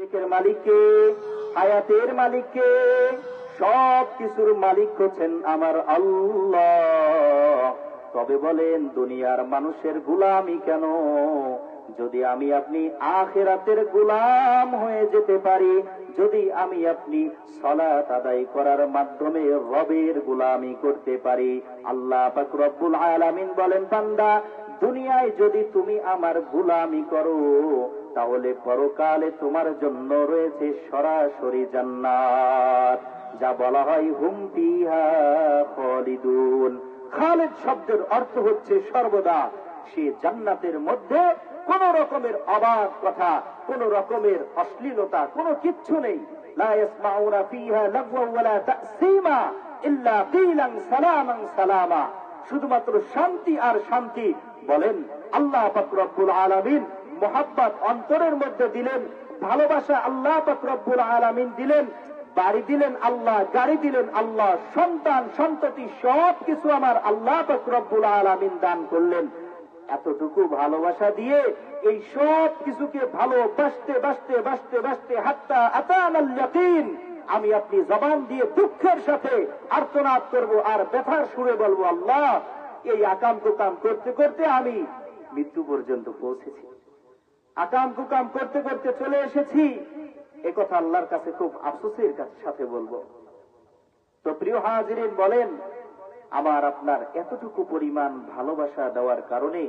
রিজিকের মালিককে, হায়াতের মালিককে, সব কিছুর মালিক হচ্ছেন আমার আল্লাহ। তবে বলেন দুনিয়ার মানুষের গোলামি কেন? যদি আমি আপনি আখিরাতের গোলাম হয়ে যেতে পারি, যদি আমি আপনি সালাত আদায় করার মাধ্যমে রবের গোলামি করতে পারি। আল্লাহ পাক রব্বুল আলামিন বলেন, বান্দা দুনিয়ায় যদি তুমি আমার গোলামি করো তাহলে পরকালে তোমার জন্য রয়েছে সরাসরি জান্নাত, যা বলা হয় হুম ফিহা খালিদুন। খালিদ শব্দের অর্থ হচ্ছে সর্বদা। সে জান্নাতের মধ্যে কোন রকমের অবাধ কথা, কোন রকমের অশ্লীলতা, কোনো কিচ্ছু নেই। লা ইয়াসমাউনা ফিহা লাগওয়া ওয়ালা তাসীমা ইল্লা কিলান সালামান সালামা। শুধুমাত্র শান্তি আর শান্তি। বলেন আল্লাহ পাক রব্বুল আলামিন মোহাব্বত অন্তরের মধ্যে দিলেন, ভালোবাসা আল্লাহ পাক রব্বুল আলামিন দিলেন, বাড়ি দিলেন আল্লাহ, গাড়ি দিলেন আল্লাহ, সন্তান সন্ততি সব কিছু আমার আল্লাহ পাক রব্বুল আলামিন দান করলেন। এতটুকু ভালোবাসা দিয়ে এই সব কিছুকে ভালোবাসতে বাসতে বাসতে বাসতে হাত্তা আতানাল ইয়াকিন, আমি আপনি জবান দিয়ে দুঃখের সাথে আর্তনাদ করব আর ব্যথার সুরে বলবো, আল্লাহ এই আকাম কুকাম করতে করতে আমি মৃত্যু পর্যন্ত পৌঁছেছি, আকাম কুকাম করতে করতে চলে এসেছি। একথা আল্লাহর কাছে খুব আফসোসের সাথে বলবো। তো প্রিয় হাজিরিন, বলেন আমার আপনার এতটুকু পরিমাণ ভালোবাসা দেওয়ার কারণে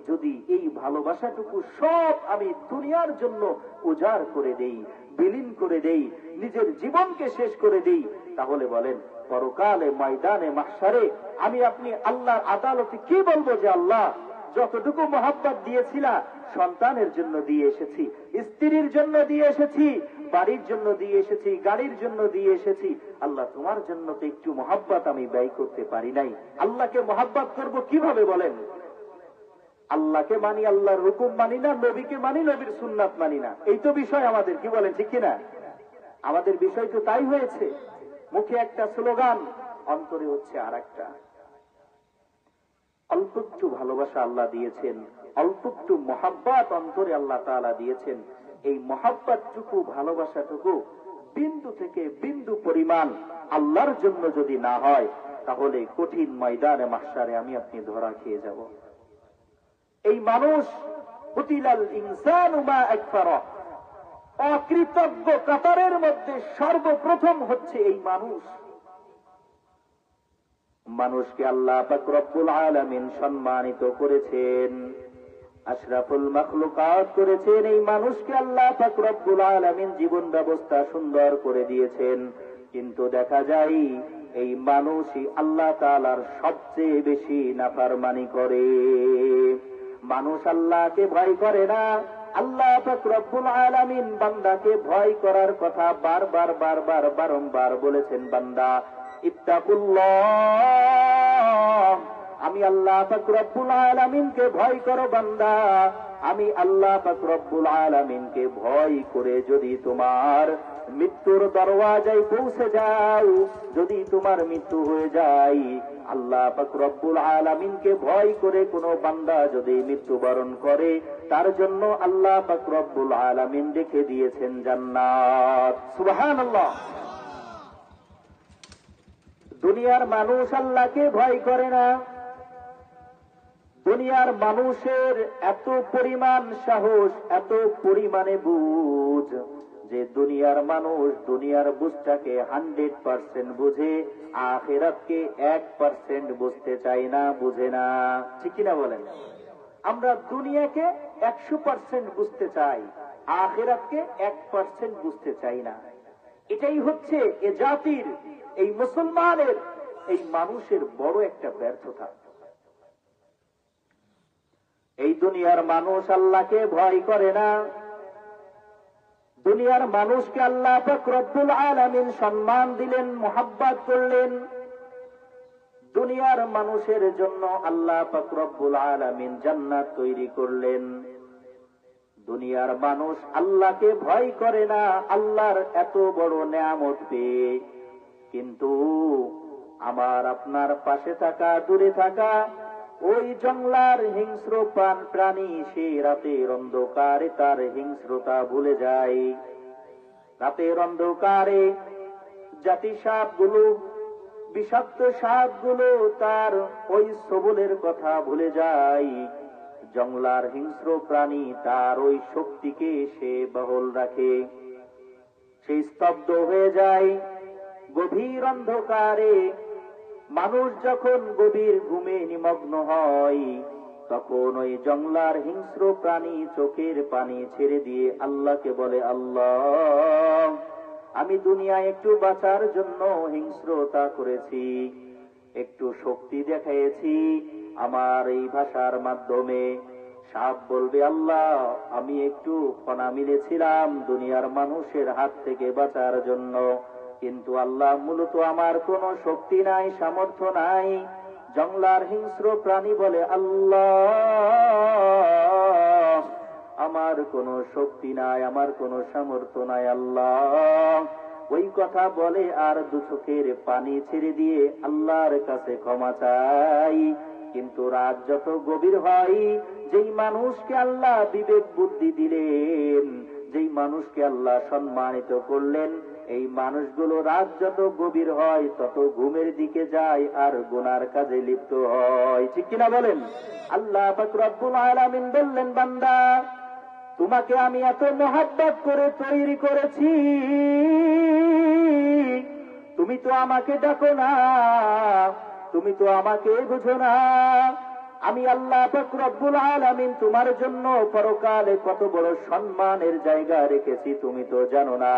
যদি এই ভালোবাসাটুকু সব আমি দুনিয়ার জন্য উজাড় করে দেই, বিলীন করে দেই, নিজের জীবনকে শেষ করে দেই, তাহলে বলেন পরকালে ময়দানে মাহশারে আমি আপনি আল্লাহর আদালতে কি বলবো যে আল্লাহ যতটুকু মহব্বত দিয়েছিলা সন্তানের জন্য দিয়ে এসেছি, স্ত্রীর জন্য দিয়ে এসেছি, বাড়ির জন্য দিয়ে এসেছি, গাড়ির জন্য দিয়ে এসেছি, আল্লাহ তোমার জন্য তো একটু মহব্বত আমি ব্যয় করতে পারি নাই। আল্লাহকে মহব্বত করব কিভাবে বলেন? আল্লাহকে মানি, আল্লাহর হুকুম মানি না, নবীকে মানি, নবীর সুন্নাত মানি না। এই তো বিষয় আমাদের, কি বলেন ঠিক কিনা? আমাদের বিষয় তো তাই হয়েছে। মুখে একটা স্লোগান, অন্তরে হচ্ছে আর একটা। অল্প একটু ভালোবাসা আল্লাহ দিয়েছেন, অল্প একটু মহাব্বত অন্তরে আল্লাহ তাআলা দিয়েছেন। এই মহাব্বতটুকু ভালোবাসাটুকু বিন্দু থেকে বিন্দু পরিমাণ আল্লাহর জন্য যদি না হয় তাহলে কঠিন ময়দানে মাহশারে আমি আপনি ধরা খেয়ে যাব। এই মানুষ কুতিলাল ইনসানু মা আকফারা, অকৃতজ্ঞ কাতারের মধ্যে সর্বপ্রথম হচ্ছে এই মানুষ। মানুষকে আল্লাহ পাক রব্বুল আলামিন সম্মানিত করেছেন, আশরাফুল মাখলুকাত করেছেন। এই মানুষকে আল্লাহ পাক রব্বুল আলামিন জীবন ব্যবস্থা সুন্দর করে দিয়েছেন। কিন্তু দেখা যায় এই মানুষই আল্লাহ তাআলার সবচেয়ে বেশি নাফরমানি করে। মানুষ আল্লাহকে ভয় করে না। আল্লাহ পাক রব্বুল আলামিন বান্দাকে ভয় করার কথা বারবার বারবার বারংবার বলেছেন, বান্দা ইত্তাকুল্লাহ, আমি আল্লাহ পাক রব্বুল আলামিনকে ভয় করো বান্দা। আমি আল্লাহ পাক রব্বুল আলামিনকে ভয় করে যদি তোমার মৃত্যুর দরওয়াজায় পৌঁছে যাও, যদি তোমার মৃত্যু হয়ে যায়, আল্লাহ পাক রব্বুল আলামিনকে ভয় করে কোন বান্দা যদি মৃত্যুবরণ করে, তার জন্য আল্লাহ পাক রব্বুল আলামিন রেখে দিয়েছেন জান্নাত। সুবহানাল্লাহ। দুনিয়ার মানুষ আল্লাহকে ভয় করে না। দুনিয়ার মানুষের এত পরিমাণ সাহস, এত পরিমাণে বুঝ যে দুনিয়ার মানুষ দুনিয়ার বুঝটাকে 100% বুঝে, আখিরাতকে 1% বুঝতে চায় না, বুঝে না। ঠিক কিনা বলেন? আমরা দুনিয়াকে 100% বুঝতে চাই, আখিরাতকে 1% বুঝতে চাই না। এটাই হচ্ছে এ জাতির, এই মুসলমানের, এই মানুষের বড় একটা ব্যর্থতা। এই দুনিয়ার মানুষ আল্লাহকে ভয় করে না। দুনিয়ার মানুষকে আল্লাহ পাক রব্বুল আলামিন সম্মান দিলেন, মুহাব্বত করলেন। দুনিয়ার মানুষের জন্য আল্লাহ পাক রব্বুল আলামিন জান্নাত তৈরি করলেন। দুনিয়ার মানুষ আল্লাহকে ভয় করে না আল্লাহর এত বড় নেয়ামত পেয়ে। কিন্তু আমার আপনার পাশে থাকা, দূরে থাকা ওই জঙ্গলার হিংস্র প্রাণী সে রাতের অন্ধকারে তার হিংস্রতা ভুলে যায়। রাতের অন্ধকারে জাতি সাপগুলো, বিষাক্ত সাপগুলো তার ওই সবলের কথা ভুলে যায়। জঙ্গলার হিংস্র প্রাণী তার ওই শক্তিকে সে বহল রাখে। সে স্তব্ধ হয়ে যায় গভীর অন্ধকারে। মানুষ যখন গভীর ঘুমে নিমগ্ন হয়, তখন ওই জঙ্গলার হিংস্র প্রাণী চোখের পানি ছেড়ে দিয়ে আল্লাহকে বলে, আল্লাহ, আমি দুনিয়ায় একটু বাঁচার জন্য হিংস্রতা করেছি, একটু শক্তি দেখিয়েছি আমার এই ভাষার মাধ্যমে। সাপ বলবে, আল্লাহ, আমি একটু ফনা মিলেছিলাম দুনিয়ার মানুষের হাত থেকে বাঁচার জন্য, কিন্তু আল্লাহ, মূলত আমার কোনো শক্তি নাই, সামর্থ্য নাই। জঙ্গলার হিংস্র প্রাণী বলে, আল্লাহ, আমার কোনো শক্তি নাই, আমার কোনো সামর্থ্য নাই আল্লাহ। ওই কথা বলে আর দু চোখের পানি ছেড়ে দিয়ে আল্লাহর কাছে ক্ষমা চাই। কিন্তু রাত যত গভীর হয়, যেই মানুষকে আল্লাহ বিবেক বুদ্ধি দিলেন, যেই মানুষকে আল্লাহ সম্মানিত করলেন, এই মানুষগুলো রাত যত গভীর হয় তত ঘুমের দিকে যায় আর গুনার কাজে লিপ্ত হয়। ঠিক কিনা বলেন? আল্লাহ পাক রব্বুল আলামিন বললেন, বান্দা, তোমাকে আমি এত মহব্বত করে তৈরি করেছি, তুমি তো আমাকে ডাকো না, তুমি তো আমাকে বুঝো না। আমি আল্লাহ পাক রব্বুল আলামিন তোমার জন্য পরকালে কত বড় সম্মানের জায়গা রেখেছি তুমি তো জানো না।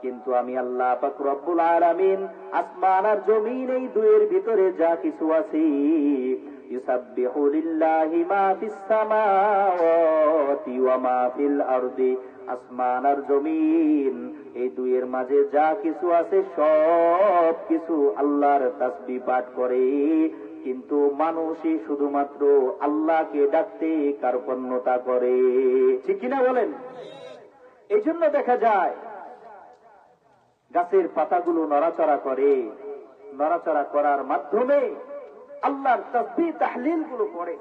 কিন্তু আমি আল্লাহ পাক রব্বুল আলামিন আসমান আর জমিন এই দুয়ের ভিতরে যা কিছু আছে, ইউসাব্বিহু লিল্লাহি মা ফিস সামাওয়াতি ওয়া মা ফিল আরদি, আসমান আর জমিন এই দুয়ের মাঝে যা কিছু আছে সব কিছু আল্লাহর তাসবিহ পাঠ করে। কিন্তু মানুষই শুধুমাত্র আল্লাহকে ডাকতে কার্পণ্যতা করে। ঠিক কিনা বলেন? এই জন্য দেখা যায় গাছের পাতাগুলো নড়াচড়া করে, নড়াচড়া করার মাধ্যমে আল্লাহর তাসবিহ তাহলিল গুলো করে,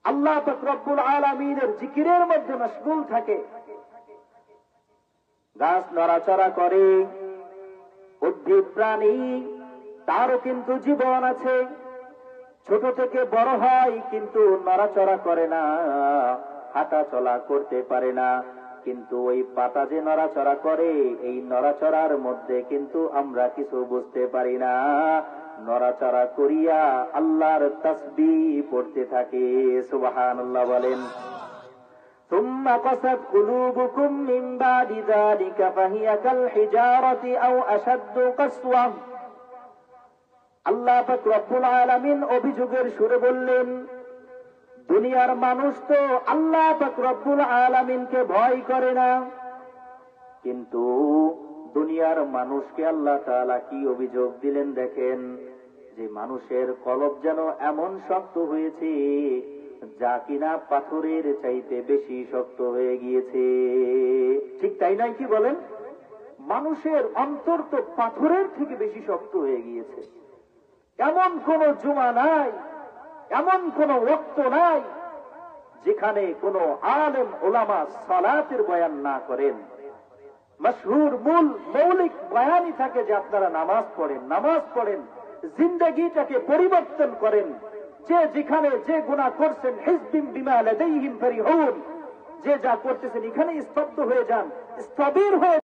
আল্লাহ পাক রব্বুল আলামিনের জিকিরের মধ্যে মশগুল থাকে। গাছ নড়াচড়া করে, উদ্ভিদ প্রাণী তারও কিন্তু জীবন আছে, ছোট থেকে বড় হয় কিন্তু নড়াচড়া করে না, হাঁটা চলা করতে পারে না। কিন্তু ওই পাতা যে নড়াচড়া করে, এই নড়াচড়ার মধ্যে কিন্তু আমরা কিছু বুঝতে পারি না। নড়াচড়া করিয়া আল্লাহর তাসবিহ পড়তে থাকে। সুবহানাল্লাহ বলেন। ثم قست قلوبكم من بعد ذلك فهي كالحجارة أو أشد قسوة। আল্লাহ পাক রব্বুল আলামিন অভিযোগের সুরে বললেন, দুনিয়ার মানুষ তো আল্লাহ পাক রব্বুল আলামিনকে ভয় করে না, কিন্তু দুনিয়ার মানুষকে আল্লাহ তাআলা কি অভিযোগ দিলেন দেখেন, যে মানুষের কলব যেন এমন শক্ত হয়েছে যা কিনা পাথরের চাইতে বেশি শক্ত হয়ে গিয়েছে। ঠিক তাই নাই কি বলেন? মানুষের অন্তর তো পাথরের থেকে বেশি শক্ত হয়ে গিয়েছে। এমন কোন জুমা নাই, এমন কোন ওয়াক্ত নাই যেখানে কোন আলেম ওলামা সালাতের বয়ান না করেন। মশহুর মূল মৌলিক বয়ানই থাকে যে আপনারা নামাজ পড়েন, নামাজ পড়েন, জিন্দেগিটাকে পরিবর্তন করেন। যে যেখানে যে গুনাহ করছেন, হিজবিম বিমা লাদাইহিম ফারিহুন, যে যা করতেছেন এখানে স্তব্ধ হয়ে যান, স্থবির হয়ে